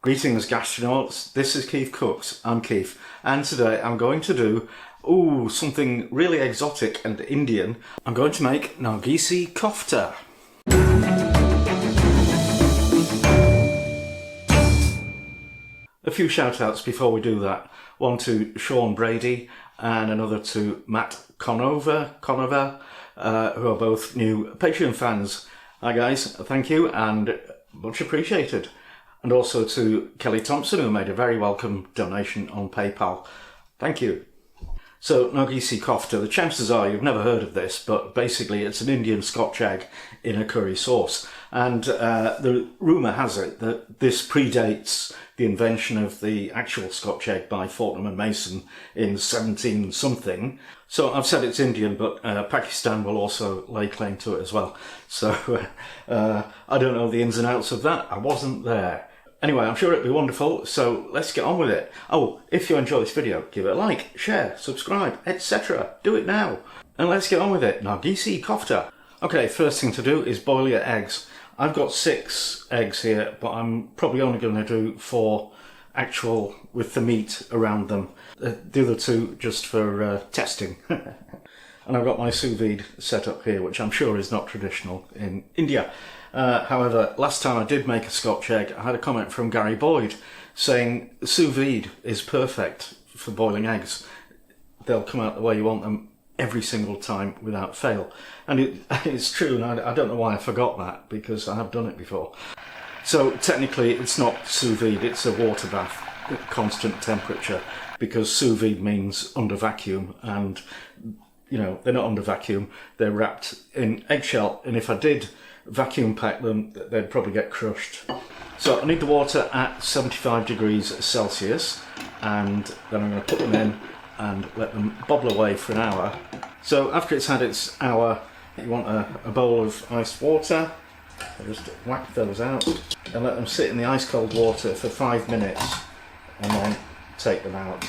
Greetings gastronauts, this is KeefCooks, I'm Keef, and today I'm going to do, something really exotic and Indian. I'm going to make Nargisi Kofta. A few shout outs before we do that. One to Sean Brady and another to Matt Conover, who are both new Patreon fans. Hi guys, thank you and much appreciated. And also to Kelly Thompson, who made a very welcome donation on PayPal. Thank you. So, Nargisi Kofta, the chances are you've never heard of this, but basically it's an Indian Scotch egg in a curry sauce. And the rumour has it that this predates the invention of the actual Scotch egg by Fortnum Mason in 17 something. So I've said it's Indian, but Pakistan will also lay claim to it as well. So I don't know the ins and outs of that. I wasn't there. Anyway, I'm sure it'll be wonderful, so let's get on with it. Oh, if you enjoy this video, give it a like, share, subscribe, etc. Do it now. And let's get on with it. Nargisi Kofta. Okay, first thing to do is boil your eggs. I've got 6 eggs here, but I'm probably only going to do 4 actual with the meat around them. The other 2 just for testing. And I've got my sous vide set up here, which I'm sure is not traditional in India. However, last time I did make a Scotch egg, I had a comment from Gary Boyd saying sous vide is perfect for boiling eggs. They'll come out the way you want them every single time without fail. And it's true, and I don't know why I forgot that, because I have done it before. So technically it's not sous vide, it's a water bath at constant temperature, because sous vide means under vacuum, and you know, they're not under vacuum, they're wrapped in eggshell, and if I did vacuum pack them, they'd probably get crushed. So I need the water at 75 degrees Celsius, and then I'm going to put them in and let them bubble away for an hour. So after it's had its hour, you want a bowl of iced water. I'll just whack those out and let them sit in the ice cold water for 5 minutes and then take them out.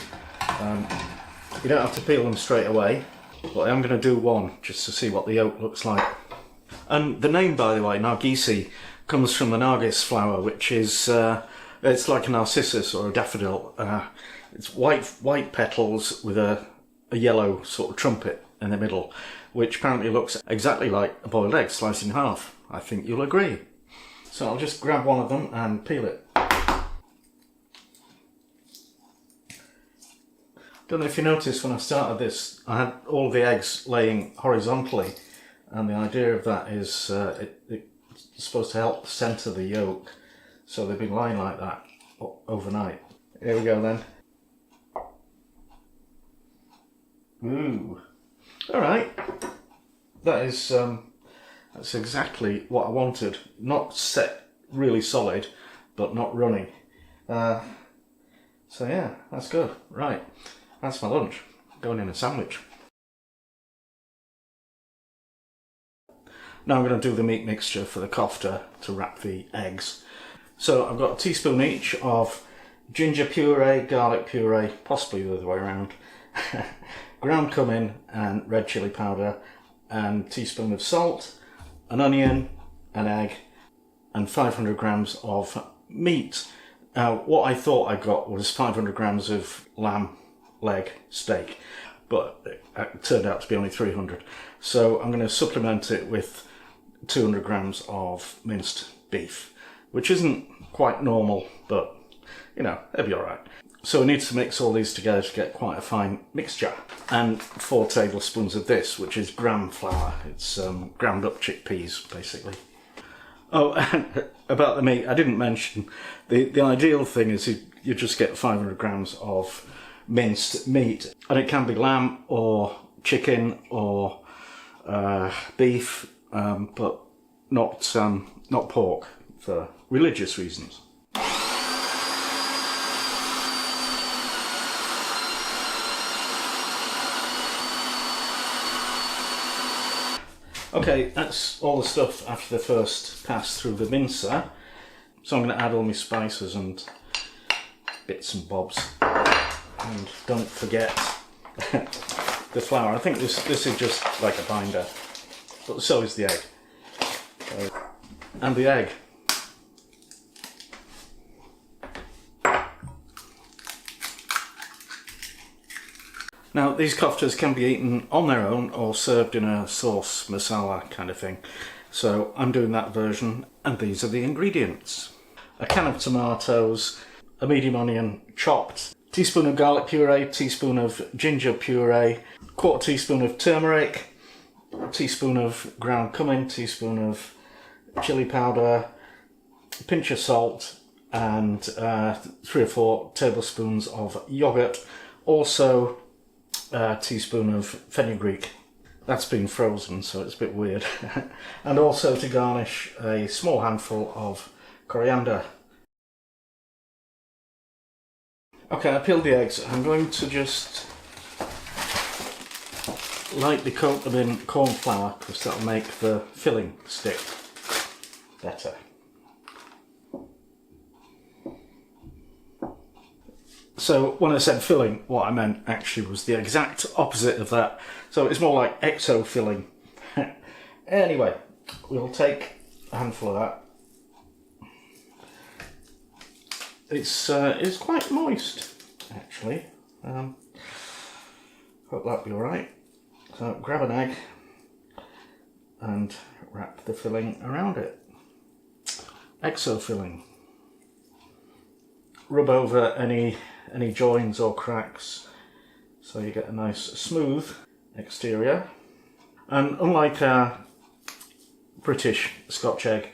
You don't have to peel them straight away, but I am going to do one just to see what the yolk looks like. And the name, by the way, Nargisi, comes from the Nargis flower, which is, it's like a narcissus or a daffodil. It's white petals with a yellow sort of trumpet in the middle, which apparently looks exactly like a boiled egg sliced in half. I think you'll agree. So I'll just grab one of them and peel it. Don't know if you noticed when I started this, I had all the eggs laying horizontally. And the idea of that is it's supposed to help centre the yolk. So they've been lying like that overnight. Here we go then. Ooh. Alright. That is, that's exactly what I wanted. Not set really solid, but not running. So yeah, that's good. Right. That's my lunch. Going in a sandwich. Now I'm going to do the meat mixture for the kofta to wrap the eggs. So I've got a teaspoon each of ginger puree, garlic puree, possibly the other way around, ground cumin and red chili powder, and a teaspoon of salt, an onion, an egg, and 500 grams of meat. Now what I thought I got was 500 grams of lamb leg steak, but it turned out to be only 300. So I'm going to supplement it with 200 grams of minced beef, which isn't quite normal, but you know, it'll be alright. So we need to mix all these together to get quite a fine mixture. And 4 tablespoons of this, which is gram flour. It's ground up chickpeas, basically. Oh, and about the meat, I didn't mention, the ideal thing is you just get 500 grams of minced meat, and it can be lamb or chicken or beef, but not pork for religious reasons. Okay, that's all the stuff after the first pass through the mincer. So I'm going to add all my spices and bits and bobs. And don't forget the flour. I think this is just like a binder, but so is the egg. And the egg. Now, these koftas can be eaten on their own or served in a sauce masala kind of thing. So I'm doing that version, and these are the ingredients. A can of tomatoes, a medium onion chopped, teaspoon of garlic puree, teaspoon of ginger puree, quarter teaspoon of turmeric, teaspoon of ground cumin, teaspoon of chili powder, a pinch of salt, and 3 or 4 tablespoons of yogurt. Also a teaspoon of fenugreek. That's been frozen, so it's a bit weird. And also to garnish, a small handful of coriander. Okay, I peeled the eggs. I'm going to just lightly coat them in corn flour because that'll make the filling stick better. So when I said filling, what I meant actually was the exact opposite of that. So it's more like exo filling. Anyway, we'll take a handful of that. It's quite moist, actually. Hope that'll be alright. So grab an egg and wrap the filling around it. Exo filling. Rub over any joins or cracks so you get a nice smooth exterior. And unlike a British Scotch egg,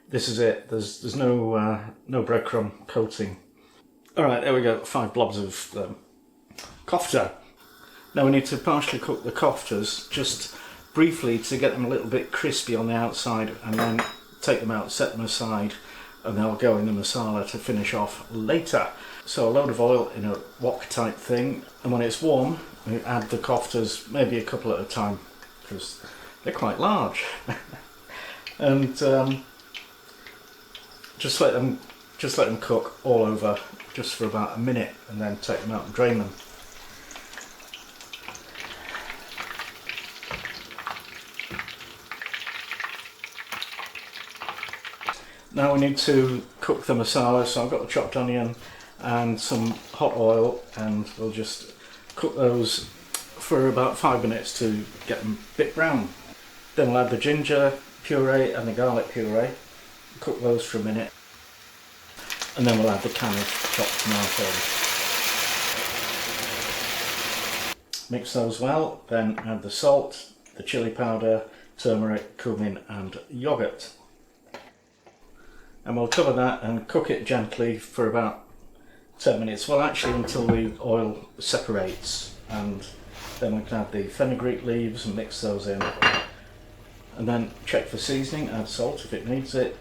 this is it. There's no breadcrumb coating. All right, there we go. 5 blobs of kofta. Now we need to partially cook the koftas just briefly to get them a little bit crispy on the outside, and then take them out, set them aside, and they'll go in the masala to finish off later. So a load of oil in a wok type thing, and when it's warm, we add the koftas, maybe a couple at a time, because they're quite large. And just let them cook all over just for about a minute, and then take them out and drain them. Now we need to cook the masala, so I've got the chopped onion and some hot oil, and we'll just cook those for about 5 minutes to get them a bit brown. Then we'll add the ginger puree and the garlic puree, cook those for a minute, and then we'll add the can of chopped tomatoes. Mix those well, then add the salt, the chili powder, turmeric, cumin and yogurt. And we'll cover that and cook it gently for about 10 minutes. Well, actually until the oil separates, and then we can add the fenugreek leaves and mix those in. And then check for seasoning, add salt if it needs it,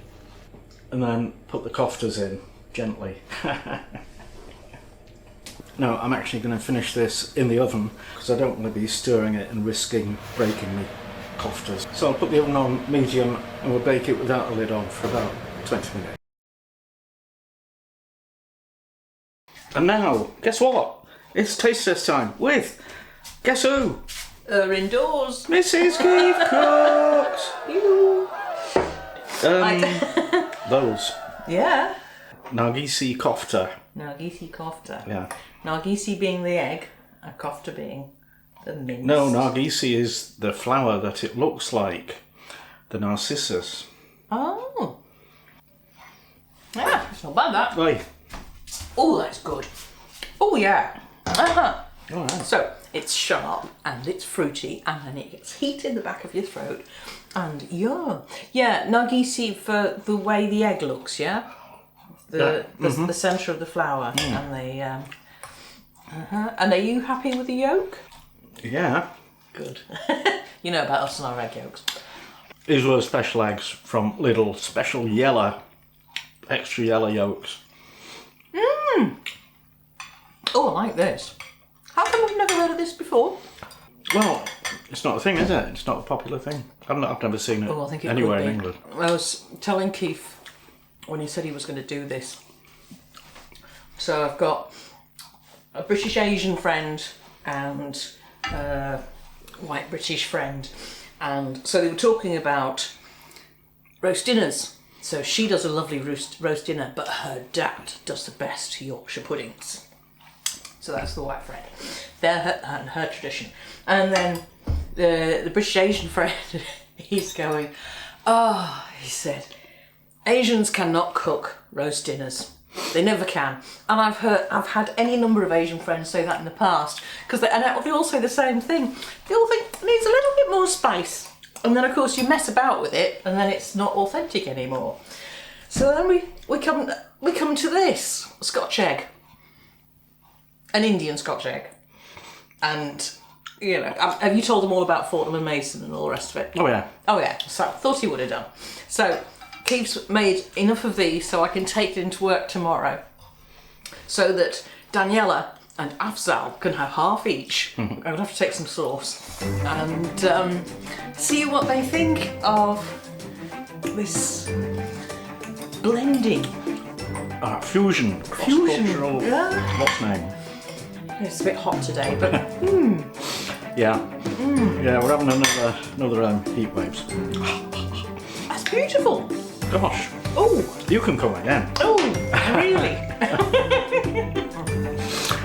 and then put the koftas in gently. Now I'm actually going to finish this in the oven because I don't want to be stirring it and risking breaking the koftas. So I'll put the oven on medium and we'll bake it without a lid on for about 20 minutes. And now, guess what? It's taste test time with, guess who? Indoors. Mrs. KeefCooks! Those. Yeah. Nargisi Kofta. Nargisi Kofta. Yeah. Nargisi being the egg, and kofta being the minced. No, Nargisi is the flower that it looks like. The narcissus. Oh. Yeah, it's not bad that. Oi. Oh, that's good. Oh, yeah. Uh-huh. All right. So, it's sharp and it's fruity, and then it gets heat in the back of your throat. And yeah, Nargisi for the way the egg looks, yeah? The centre of the flower. And the And are you happy with the yolk? Yeah. Good. You know about us and our egg yolks. These were special eggs from Lidl, special yellow, extra yellow yolks. Oh, I like this. How come I've never heard of this before? Well, it's not a thing, is it? It's not a popular thing. I've never seen it, I think it anywhere could be. in England. I was telling Keith when he said he was going to do this. So I've got a British Asian friend and a white British friend, and so they were talking about roast dinners. So she does a lovely roast dinner, but her dad does the best Yorkshire puddings. So that's the white friend. They're her tradition. And then the British Asian friend, he's going, he said, Asians cannot cook roast dinners. They never can. And I've had any number of Asian friends say that in the past, because they all say the same thing. They all think it needs a little bit more spice. And then of course you mess about with it and then it's not authentic anymore. So then we come to this Scotch egg. An Indian Scotch egg. And have you told them all about Fortnum Mason and all the rest of it? Oh yeah. Oh yeah. So I thought he would have done. So Keef's made enough of these so I can take it into work tomorrow, so that Daniela and Afzal can have half each. I would have to take some sauce and see what they think of this blending. Fusion. Cross-cultural. Yeah. What's name? It's a bit hot today, but Yeah. Yeah, we're having another heat waves. that's beautiful. Gosh. Oh. You can come again. Oh, really?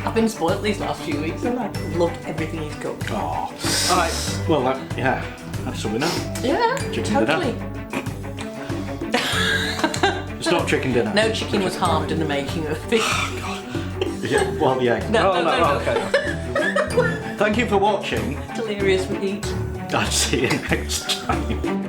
I've been spoilt these last few weeks and I've loved everything he's cooked. Oh. Alright. Well, that's something now. Yeah, Chicken totally. It's not chicken dinner. No chicken was harmed in the making of this. Yeah, well, the egg. No. Okay. Thank you for watching. Delirious with heat. I'll see you next time.